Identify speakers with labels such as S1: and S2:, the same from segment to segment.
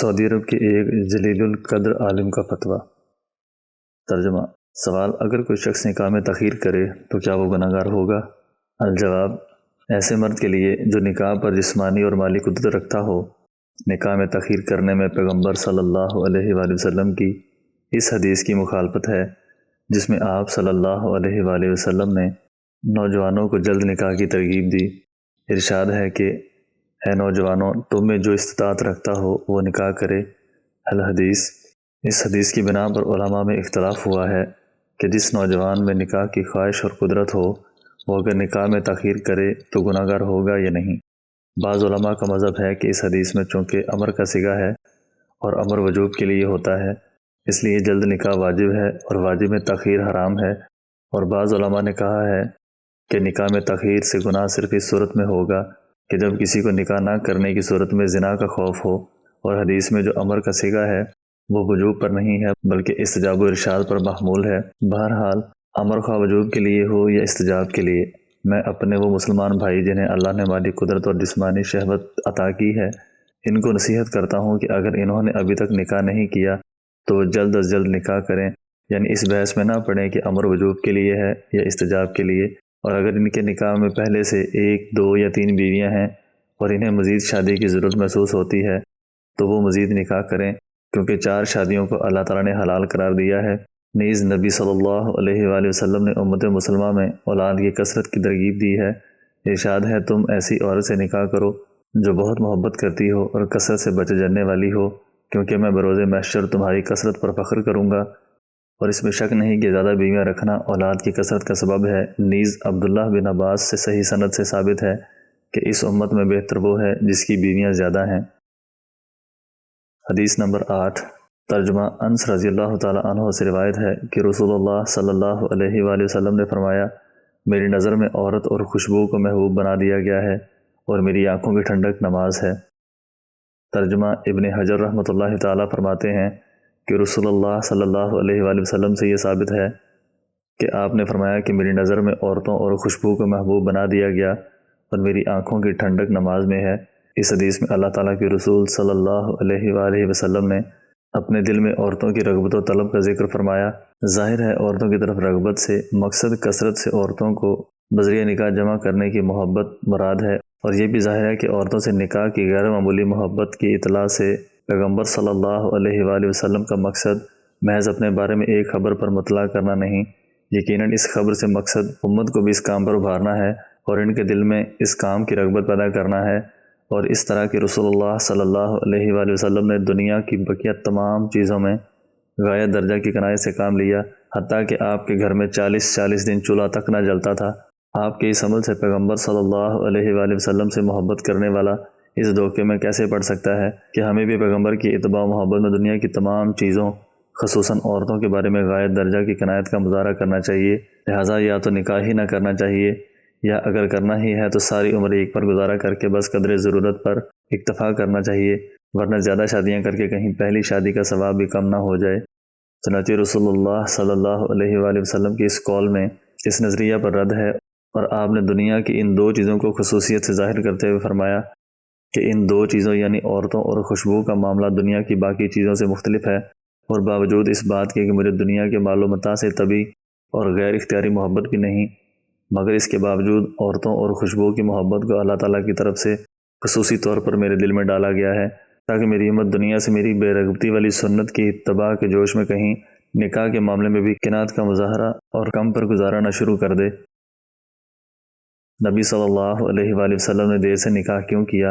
S1: سعودی عرب کے ایک جلیل القدر عالم کا فتویٰ۔ ترجمہ: سوال: اگر کوئی شخص نکاح میں تاخیر کرے تو کیا وہ گناہ گار ہوگا؟ الجواب: ایسے مرد کے لیے جو نکاح پر جسمانی اور مالی قدرت رکھتا ہو، نکاح میں تاخیر کرنے میں پیغمبر صلی اللہ علیہ وآلہ وسلم کی اس حدیث کی مخالفت ہے جس میں آپ صلی اللہ علیہ وآلہ وسلم نے نوجوانوں کو جلد نکاح کی ترغیب دی۔ ارشاد ہے کہ اے نوجوانوں، تم میں جو استطاعت رکھتا ہو وہ نکاح کرے۔ الحدیث۔ اس حدیث کی بنا پر علماء میں اختلاف ہوا ہے کہ جس نوجوان میں نکاح کی خواہش اور قدرت ہو وہ اگر نکاح میں تاخیر کرے تو گناہ گار ہوگا یا نہیں۔ بعض علماء کا مذہب ہے کہ اس حدیث میں چونکہ امر کا صیغہ ہے اور امر وجوب کے لیے ہوتا ہے، اس لیے جلد نکاح واجب ہے اور واجب میں تاخیر حرام ہے، اور بعض علماء نے کہا ہے کہ نکاح میں تاخیر سے گناہ صرف اس صورت میں ہوگا کہ جب کسی کو نکاح نہ کرنے کی صورت میں زنا کا خوف ہو، اور حدیث میں جو امر کا صیغہ ہے وہ وجوب پر نہیں ہے بلکہ استجاب و ارشاد پر محمول ہے۔ بہرحال امر خواہ وجوب کے لیے ہو یا استجاب کے لیے، میں اپنے وہ مسلمان بھائی جنہیں اللہ نے مالی قدرت اور جسمانی شہوت عطا کی ہے، ان کو نصیحت کرتا ہوں کہ اگر انہوں نے ابھی تک نکاح نہیں کیا تو وہ جلد از جلد نکاح کریں، یعنی اس بحث میں نہ پڑیں کہ امر وجوب کے لیے ہے یا استجاب کے لیے، اور اگر ان کے نکاح میں پہلے سے 1، 2 یا 3 بیویاں ہیں اور انہیں مزید شادی کی ضرورت محسوس ہوتی ہے تو وہ مزید نکاح کریں، کیونکہ 4 شادیوں کو اللہ تعالیٰ نے حلال قرار دیا ہے۔ نیز نبی صلی اللہ علیہ وآلہ وسلم نے امت مسلمہ میں اولاد کی کثرت کی ترغیب دی ہے۔ ارشاد ہے، تم ایسی عورت سے نکاح کرو جو بہت محبت کرتی ہو اور کثرت سے بچ جانے والی ہو، کیونکہ میں بروز محشر تمہاری کثرت پر فخر کروں گا، اور اس میں شک نہیں کہ زیادہ بیویاں رکھنا اولاد کی کثرت کا سبب ہے۔ نیز عبداللہ بن عباس سے صحیح سند سے ثابت ہے کہ اس امت میں بہتر وہ ہے جس کی بیویاں زیادہ ہیں۔ حدیث نمبر 8۔ ترجمہ: انس رضی اللہ تعالیٰ عنہ سے روایت ہے کہ رسول اللہ صلی اللہ علیہ وآلہ وسلم نے فرمایا، میری نظر میں عورت اور خوشبو کو محبوب بنا دیا گیا ہے اور میری آنکھوں کی ٹھنڈک نماز ہے۔ ترجمہ: ابن حجر رحمۃ اللہ تعالیٰ فرماتے ہیں کہ رسول اللہ صلی اللہ علیہ وآلہ وسلم سے یہ ثابت ہے کہ آپ نے فرمایا کہ میری نظر میں عورتوں اور خوشبو کو محبوب بنا دیا گیا اور میری آنکھوں کی ٹھنڈک نماز میں ہے۔ اس حدیث میں اللہ تعالیٰ کے رسول صلی اللہ علیہ وآلہ وسلم نے اپنے دل میں عورتوں کی رغبت و طلب کا ذکر فرمایا۔ ظاہر ہے عورتوں کی طرف رغبت سے مقصد کثرت سے عورتوں کو بذریعہ نکاح جمع کرنے کی محبت مراد ہے، اور یہ بھی ظاہر ہے کہ عورتوں سے نکاح کی غیر معمولی محبت کی اطلاع سے پیغمبر صلی اللہ علیہ وآلہ وسلم کا مقصد محض اپنے بارے میں ایک خبر پر مطلع کرنا نہیں، یقیناً اس خبر سے مقصد امت کو بھی اس کام پر ابھارنا ہے اور ان کے دل میں اس کام کی رغبت پیدا کرنا ہے، اور اس طرح کہ رسول اللہ صلی اللہ علیہ وآلہ وسلم نے دنیا کی بقیہ تمام چیزوں میں غایت درجہ کی کنایت سے کام لیا، حتیٰ کہ آپ کے گھر میں 40 دن چولہا تک نہ جلتا تھا۔ آپ کے اس عمل سے پیغمبر صلی اللہ علیہ وآلہ وسلم سے محبت کرنے والا اس دھوکے میں کیسے پڑ سکتا ہے کہ ہمیں بھی پیغمبر کی اتباع و محبت میں دنیا کی تمام چیزوں خصوصاً عورتوں کے بارے میں غایت درجہ کی کنایت کا مظاہرہ کرنا چاہیے، لہٰذا یا تو نکاح ہی نہ کرنا چاہیے، یا اگر کرنا ہی ہے تو ساری عمر ایک پر گزارا کر کے بس قدر ضرورت پر اکتفا کرنا چاہیے، ورنہ زیادہ شادیاں کر کے کہیں پہلی شادی کا ثواب بھی کم نہ ہو جائے۔ چنانچہ رسول اللہ صلی اللہ علیہ وآلہ وسلم کی اس قول میں اس نظریہ پر رد ہے، اور آپ نے دنیا کی ان 2 چیزوں کو خصوصیت سے ظاہر کرتے ہوئے فرمایا کہ ان 2 چیزوں یعنی عورتوں اور خوشبو کا معاملہ دنیا کی باقی چیزوں سے مختلف ہے، اور باوجود اس بات کے کہ مجھے دنیا کے مال و متاع سے طبعی اور غیر اختیاری محبت بھی نہیں، مگر اس کے باوجود عورتوں اور خوشبو کی محبت کو اللہ تعالیٰ کی طرف سے خصوصی طور پر میرے دل میں ڈالا گیا ہے تاکہ میری امت دنیا سے میری بے رغبتی والی سنت کی اتباع کے جوش میں کہیں نکاح کے معاملے میں بھی کنات کا مظاہرہ اور کم پر گزارا نہ شروع کر دے۔ نبی صلی اللہ علیہ وآلہ وسلم نے دیر سے نکاح کیوں کیا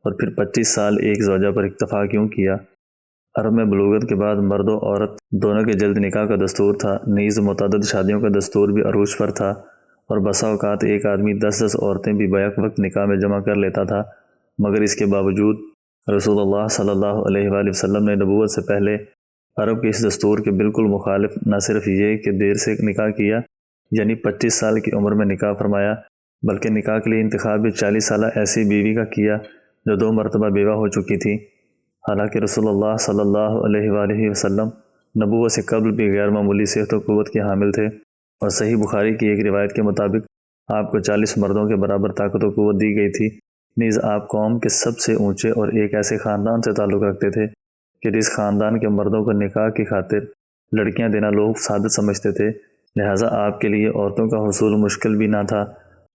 S1: اور پھر 25 سال ایک زوجہ پر اکتفا کیوں کیا؟ عرب میں بلوغت کے بعد مرد و عورت دونوں کے جلد نکاح کا دستور تھا، نیز متعدد شادیوں کا دستور بھی عروج پر تھا، اور بسا اوقات ایک آدمی 10 عورتیں بھی بیک وقت نکاح میں جمع کر لیتا تھا، مگر اس کے باوجود رسول اللہ صلی اللہ علیہ وآلہ وسلم نے نبوت سے پہلے عرب کے اس دستور کے بالکل مخالف نہ صرف یہ کہ دیر سے نکاح کیا یعنی 25 سال کی عمر میں نکاح فرمایا، بلکہ نکاح کے لیے انتخاب بھی 40 سالہ ایسی بیوی کا کیا جو 2 مرتبہ بیوہ ہو چکی تھی۔ حالانکہ رسول اللہ صلی اللہ علیہ وآلہ وسلم نبوت سے قبل بھی غیر معمولی صحت و قوت کے حامل تھے، اور صحیح بخاری کی ایک روایت کے مطابق آپ کو 40 مردوں کے برابر طاقت و قوت دی گئی تھی۔ نیز آپ قوم کے سب سے اونچے اور ایک ایسے خاندان سے تعلق رکھتے تھے کہ جس خاندان کے مردوں کو نکاح کی خاطر لڑکیاں دینا لوگ سعادت سمجھتے تھے، لہٰذا آپ کے لیے عورتوں کا حصول مشکل بھی نہ تھا،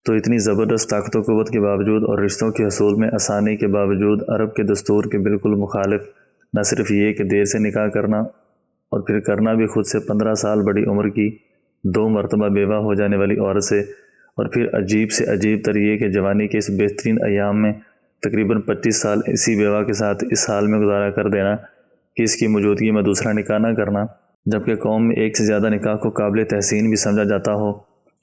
S1: تو اتنی زبردست طاقت و قوت کے باوجود اور رشتوں کے حصول میں آسانی کے باوجود عرب کے دستور کے بالکل مخالف نہ صرف یہ کہ دیر سے نکاح کرنا اور پھر کرنا بھی خود سے 15 سال بڑی عمر کی 2 مرتبہ بیوہ ہو جانے والی عورت سے، اور پھر عجیب سے عجیب تر یہ کہ جوانی کے اس بہترین ایام میں تقریباً 25 سال اسی بیوہ کے ساتھ اس حال میں گزارا کر دینا کہ اس کی موجودگی میں دوسرا نکاح نہ کرنا، جبکہ قوم میں ایک سے زیادہ نکاح کو قابل تحسین بھی سمجھا جاتا ہو۔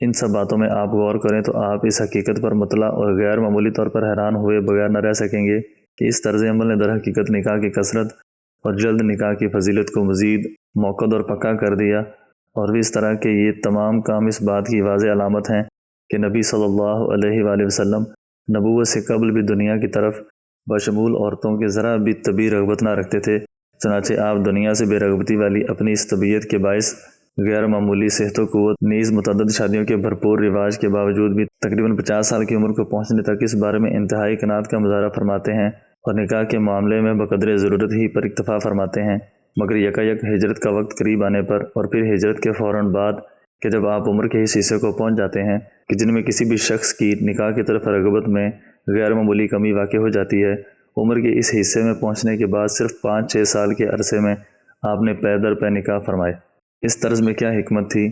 S1: ان سب باتوں میں آپ غور کریں تو آپ اس حقیقت پر مطلع اور غیر معمولی طور پر حیران ہوئے بغیر نہ رہ سکیں گے کہ اس طرز عمل نے در حقیقت نکاح کی کثرت اور جلد نکاح کی فضیلت کو مزید موقع اور پکا کر دیا، اور بھی اس طرح کے یہ تمام کام اس بات کی واضح علامت ہیں کہ نبی صلی اللہ علیہ وآلہ وسلم نبوت سے قبل بھی دنیا کی طرف بشمول عورتوں کے ذرا بھی طبی رغبت نہ رکھتے تھے، چنانچہ آپ دنیا سے بے رغبتی والی اپنی اس طبیعت کے باعث غیر معمولی صحت و قوت نیز متعدد شادیوں کے بھرپور رواج کے باوجود بھی تقریباً 50 سال کی عمر کو پہنچنے تک اس بارے میں انتہائی قناعت کا مظاہرہ فرماتے ہیں اور نکاح کے معاملے میں بقدر ضرورت ہی پر اکتفا فرماتے ہیں، مگر یکایک ہجرت کا وقت قریب آنے پر اور پھر ہجرت کے فوراً بعد کہ جب آپ عمر کے اس حصے کو پہنچ جاتے ہیں کہ جن میں کسی بھی شخص کی نکاح کی طرف رغبت میں غیر معمولی کمی واقع ہو جاتی ہے، عمر کے اس حصے میں پہنچنے کے بعد صرف 5-6 سال کے عرصے میں آپ نے پے در پے نکاح فرمائے۔ اس طرز میں کیا حکمت تھی؟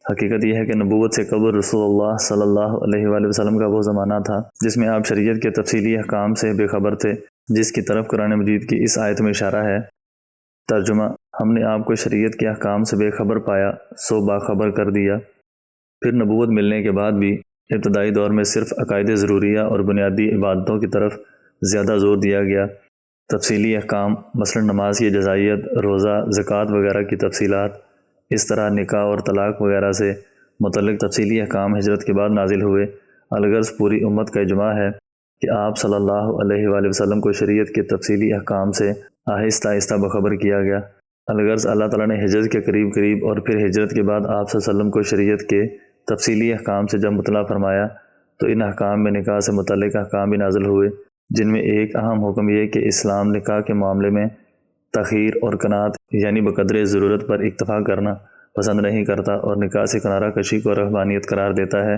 S1: حقیقت یہ ہے کہ نبوت سے قبل رسول اللہ صلی اللہ علیہ وآلہ وسلم کا وہ زمانہ تھا جس میں آپ شریعت کے تفصیلی احکام سے بے خبر تھے، جس کی طرف قرآن مجید کی اس آیت میں اشارہ ہے۔ ترجمہ: ہم نے آپ کو شریعت کے احکام سے بے خبر پایا سو باخبر کر دیا۔ پھر نبوت ملنے کے بعد بھی ابتدائی دور میں صرف عقائد ضروریہ اور بنیادی عبادتوں کی طرف زیادہ زور دیا گیا، تفصیلی احکام مثلا نماز کی جزائیت، روزہ، زکوٰۃ وغیرہ کی تفصیلات، اس طرح نکاح اور طلاق وغیرہ سے متعلق تفصیلی احکام ہجرت کے بعد نازل ہوئے۔ الغرض پوری امت کا اجماع ہے کہ آپ صلی اللہ علیہ وآلہ وسلم کو شریعت کے تفصیلی احکام سے آہستہ آہستہ بخبر کیا گیا۔ الغرض اللہ تعالیٰ نے ہجرت کے قریب قریب اور پھر ہجرت کے بعد آپ صلی اللہ علیہ وسلم کو شریعت کے تفصیلی احکام سے جب مطلع فرمایا تو ان احکام میں نکاح سے متعلق احکام بھی نازل ہوئے، جن میں ایک اہم حکم یہ کہ اسلام نکاح کے معاملے میں تاخیر اور قناعت یعنی بقدر ضرورت پر اکتفا کرنا پسند نہیں کرتا اور نکاح سے کنارہ کشی کو رہبانیت قرار دیتا ہے۔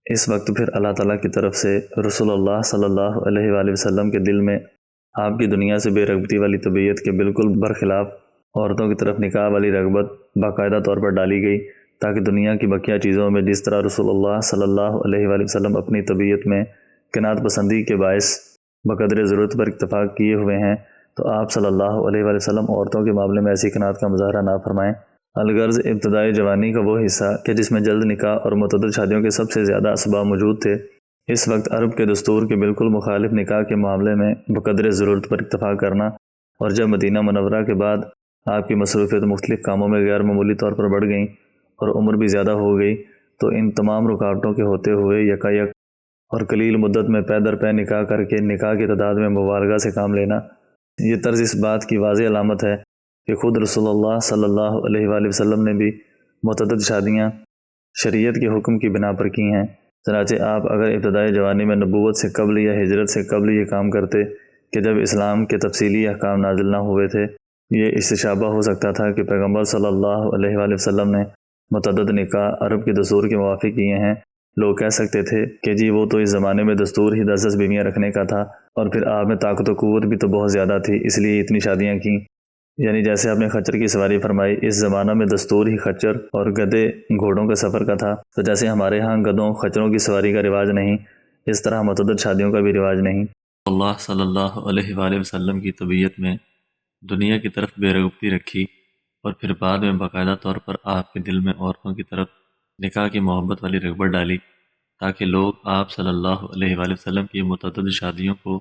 S1: اس وقت پھر اللہ تعالیٰ کی طرف سے رسول اللہ صلی اللہ علیہ وآلہ وسلم کے دل میں آپ کی دنیا سے بے رغبتی والی طبیعت کے بالکل برخلاف عورتوں کی طرف نکاح والی رغبت باقاعدہ طور پر ڈالی گئی، تاکہ دنیا کی بقیہ چیزوں میں جس طرح رسول اللہ صلی اللہ علیہ وآلہ وسلم اپنی طبیعت میں قناعت پسندی کے باعث بقدر ضرورت پر اکتفا کیے ہوئے ہیں، تو آپ صلی اللہ علیہ وآلہ وسلم عورتوں کے معاملے میں ایسی قناعت کا مظاہرہ نہ فرمائیں۔ الغرض ابتدائی جوانی کا وہ حصہ کہ جس میں جلد نکاح اور متعدد شادیوں کے سب سے زیادہ اسباب موجود تھے، اس وقت عرب کے دستور کے بالکل مخالف نکاح کے معاملے میں بقدر ضرورت پر اکتفا کرنا، اور جب مدینہ منورہ کے بعد آپ کی مصروفیت مختلف کاموں میں غیر معمولی طور پر بڑھ گئیں اور عمر بھی زیادہ ہو گئی، تو ان تمام رکاوٹوں کے ہوتے ہوئے یکایک اور قلیل مدت میں پے در پے نکاح کر کے نکاح کی تعداد میں مبالغہ سے کام لینا، یہ طرز اس بات کی واضح علامت ہے کہ خود رسول اللہ صلی اللہ علیہ وآلہ وسلم نے بھی متعدد شادیاں شریعت کے حکم کی بنا پر کی ہیں۔ چنانچہ آپ اگر ابتدائی جوانی میں نبوت سے قبل یا ہجرت سے قبل یہ کام کرتے کہ جب اسلام کے تفصیلی احکام نازل نہ ہوئے تھے، یہ استشابہ ہو سکتا تھا کہ پیغمبر صلی اللہ علیہ وآلہ وسلم نے متعدد نکاح عرب کے دستور کے موافق کیے ہیں۔ لوگ کہہ سکتے تھے کہ جی وہ تو اس زمانے میں دستور ہی 10 بیویاں رکھنے کا تھا، اور پھر آپ میں طاقت و قوت بھی تو بہت زیادہ تھی، اس لیے اتنی شادیاں کیں۔ یعنی جیسے آپ نے خچر کی سواری فرمائی، اس زمانہ میں دستور ہی خچر اور گدھے گھوڑوں کے سفر کا تھا، تو جیسے ہمارے ہاں گدھوں خچروں کی سواری کا رواج نہیں، اس طرح متعدد شادیوں کا بھی رواج نہیں۔
S2: اللہ صلی اللہ علیہ وآلہ وسلم کی طبیعت میں دنیا کی طرف بے رغبتی رکھی، اور پھر بعد میں باقاعدہ طور پر آپ کے دل میں عورتوں کی طرف نکاح کی محبت والی رغبت ڈالی، تاکہ لوگ آپ صلی اللہ علیہ وآلہ وسلم کی متعدد شادیوں کو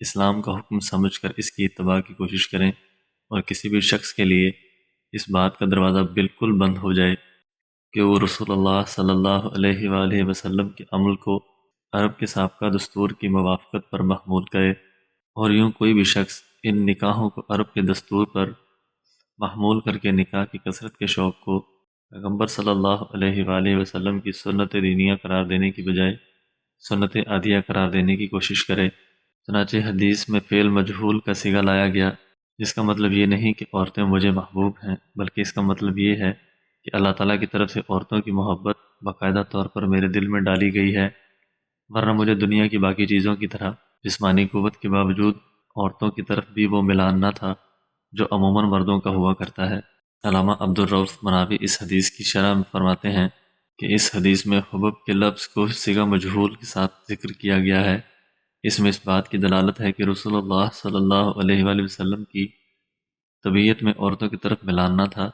S2: اسلام کا حکم سمجھ کر اس کی اتباع کی کوشش کریں، اور کسی بھی شخص کے لیے اس بات کا دروازہ بالکل بند ہو جائے کہ وہ رسول اللہ صلی اللہ علیہ وآلہ وسلم کے عمل کو عرب کے سابقہ دستور کی موافقت پر محمول کرے، اور یوں کوئی بھی شخص ان نکاحوں کو عرب کے دستور پر محمول کر کے نکاح کی کثرت کے شوق کو پیغمبر صلی اللہ علیہ وآلہ وسلم کی سنت دینیہ قرار دینے کی بجائے سنت عادیہ قرار دینے کی کوشش کرے۔ چنانچہ حدیث میں فعل مجہول کا صیغہ لایا گیا، جس کا مطلب یہ نہیں کہ عورتیں مجھے محبوب ہیں، بلکہ اس کا مطلب یہ ہے کہ اللہ تعالیٰ کی طرف سے عورتوں کی محبت باقاعدہ طور پر میرے دل میں ڈالی گئی ہے، ورنہ مجھے دنیا کی باقی چیزوں کی طرح جسمانی قوت کے باوجود عورتوں کی طرف بھی وہ میلان نہ تھا جو عموماً مردوں کا ہوا کرتا ہے۔ علامہ عبدالرؤف مناوی اس حدیث کی شرح میں فرماتے ہیں کہ اس حدیث میں حبب کے لفظ کو صیغہ مجہول کے ساتھ ذکر کیا گیا ہے۔ اس میں اس بات کی دلالت ہے کہ رسول اللہ صلی اللہ علیہ وآلہ وسلم کی طبیعت میں عورتوں کی طرف میلان نہ تھا،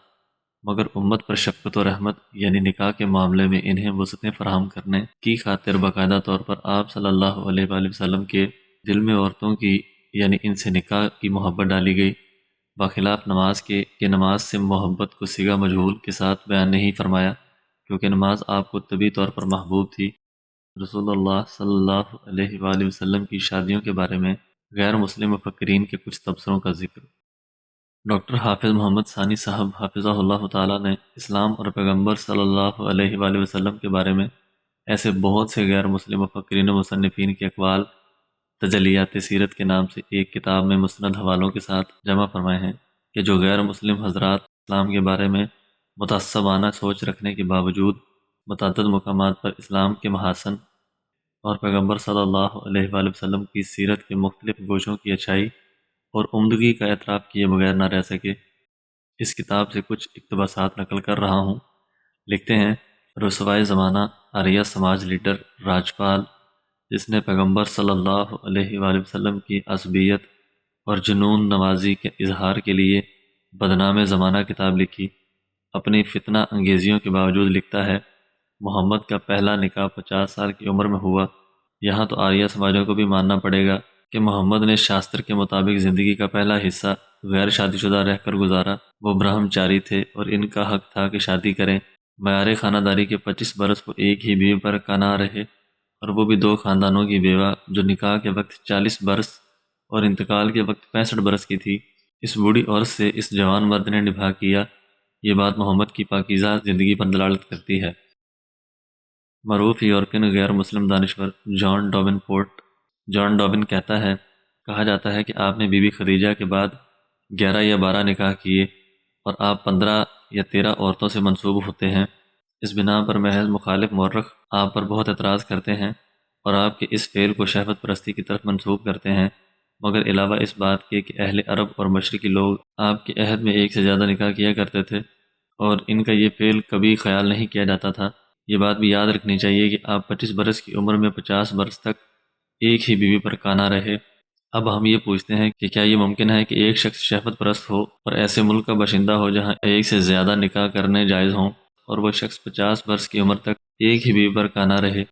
S2: مگر امت پر شفقت و رحمت یعنی نکاح کے معاملے میں انہیں وسعتیں فراہم کرنے کی خاطر باقاعدہ طور پر آپ صلی اللہ علیہ وآلہ وسلم کے دل میں عورتوں کی یعنی ان سے نکاح کی محبت ڈالی گئی، باخلاف نماز کے کہ نماز سے محبت کو صیغہ مجہول کے ساتھ بیان نہیں فرمایا، کیونکہ نماز آپ کو طبی طور پر محبوب تھی۔ رسول اللہ صلی اللہ علیہ وآلہ وسلم کی شادیوں کے بارے میں غیر مسلم مفکرین کے کچھ تبصروں کا ذکر۔ ڈاکٹر حافظ محمد ثانی صاحب حافظہ اللہ تعالیٰ نے اسلام اور پیغمبر صلی اللہ علیہ وآلہ وسلم کے بارے میں ایسے بہت سے غیر مسلم مفکرین و مصنفین کے اقوال تجلیات سیرت کے نام سے ایک کتاب میں مستند حوالوں کے ساتھ جمع فرمائے ہیں کہ جو غیر مسلم حضرات اسلام کے بارے میں متعصبانہ سوچ رکھنے کے باوجود متعدد مقامات پر اسلام کے محاسن اور پیغمبر صلی اللہ علیہ وآلہ وسلم کی سیرت کے مختلف گوشوں کی اچھائی اور عمدگی کا اعتراف کیے بغیر نہ رہ سکے۔ اس کتاب سے کچھ اقتباسات نقل کر رہا ہوں۔ لکھتے ہیں، رسوائے زمانہ آریہ سماج لیڈر راجپال، جس نے پیغمبر صلی اللہ علیہ وآلہ وسلم کی عصبیت اور جنون نوازی کے اظہار کے لیے بدنام زمانہ کتاب لکھی، اپنی فتنہ انگیزیوں کے باوجود لکھتا ہے، محمد کا پہلا نکاح 50 سال کی عمر میں ہوا۔ یہاں تو آریہ سماجوں کو بھی ماننا پڑے گا کہ محمد نے شاستر کے مطابق زندگی کا پہلا حصہ غیر شادی شدہ رہ کر گزارا۔ وہ برہمچاری تھے اور ان کا حق تھا کہ شادی کریں۔ معیار خانہ داری کے 25 برس وہ ایک ہی بیوی پر کنا رہے، اور وہ بھی 2 خاندانوں کی بیوہ، جو نکاح کے وقت 40 برس اور انتقال کے وقت 65 برس کی تھی۔ اس بوڑھی عورت سے اس جوان مرد نے نباہ کیا۔ یہ بات محمد کی پاکیزہ زندگی پر دلالت کرتی ہے۔ معروف یورپین غیر مسلم دانشور جان ڈابن کہتا ہے، کہا جاتا ہے کہ آپ نے بی بی خدیجہ کے بعد 11 یا 12 نکاح کیے اور آپ 15 یا 13 عورتوں سے منسوب ہوتے ہیں۔ اس بنا پر محض مخالف مورخ آپ پر بہت اعتراض کرتے ہیں اور آپ کے اس فعل کو شہوت پرستی کی طرف منسوب کرتے ہیں، مگر علاوہ اس بات کے کہ اہل عرب اور مشرقی لوگ آپ کے عہد میں ایک سے زیادہ نکاح کیا کرتے تھے اور ان کا یہ فعل کبھی خیال نہیں کیا جاتا تھا۔ یہ بات بھی یاد رکھنی چاہیے کہ آپ 25 برس کی عمر میں 50 برس تک ایک ہی بیوی پر کانا رہے۔ اب ہم یہ پوچھتے ہیں کہ کیا یہ ممکن ہے کہ ایک شخص شہوت پرست ہو اور ایسے ملک کا باشندہ ہو جہاں ایک سے زیادہ نکاح کرنے جائز ہوں، اور وہ شخص 50 برس کی عمر تک ایک ہی بیوی پر کانا رہے؟